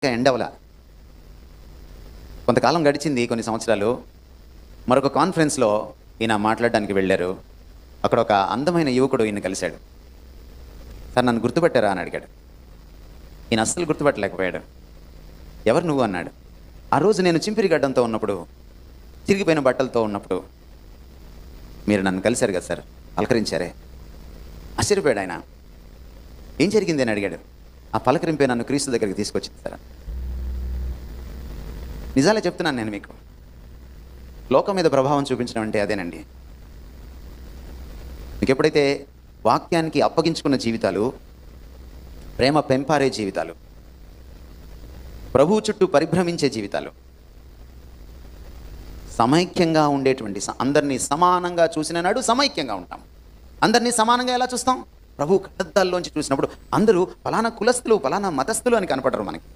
ఇంకా ఎండవల. కొంతకాలం గడిచింది, కొన్ని సంవత్సరాలు. మరొక కాన్ఫరెన్స్లో ఈయన మాట్లాడడానికి వెళ్ళారు. అక్కడ ఒక అందమైన యువకుడు ఈయన కలిశాడు. సార్, నన్ను గుర్తుపట్టారా అని అడిగాడు. ఈయన అస్సలు గుర్తుపట్టలేకపోయాడు. ఎవరు నువ్వు అన్నాడు. ఆ రోజు నేను చింపిరి గడ్డంతో ఉన్నప్పుడు, తిరిగిపోయిన బట్టలతో ఉన్నప్పుడు మీరు నన్ను కలిశారు కదా సార్, పలకరించారే. ఆశ్చర్యపోయాడు ఆయన. ఏం జరిగింది అని అడిగాడు. ఆ పలకరింపే నన్ను క్రీస్తు దగ్గరికి తీసుకొచ్చింది సార్. నిజాలే చెప్తున్నాను నేను మీకు. లోకం మీద ప్రభావం చూపించడం అంటే అదేనండి. మీకు ఎప్పుడైతే వాక్యానికి అప్పగించుకున్న జీవితాలు, ప్రేమ పెంపారే జీవితాలు, ప్రభువు చుట్టూ పరిభ్రమించే జీవితాలు, సమైక్యంగా ఉండేటువంటి, అందరినీ సమానంగా చూసిన నాడు సమైక్యంగా ఉంటాం. అందరినీ సమానంగా ఎలా చూస్తాం? ప్రభు కళ్ళద్దాల్లోంచి చూసినప్పుడు అందరూ ఫలానా కులస్తులు, ఫలానా మతస్థులు అని కనపడరు మనకి.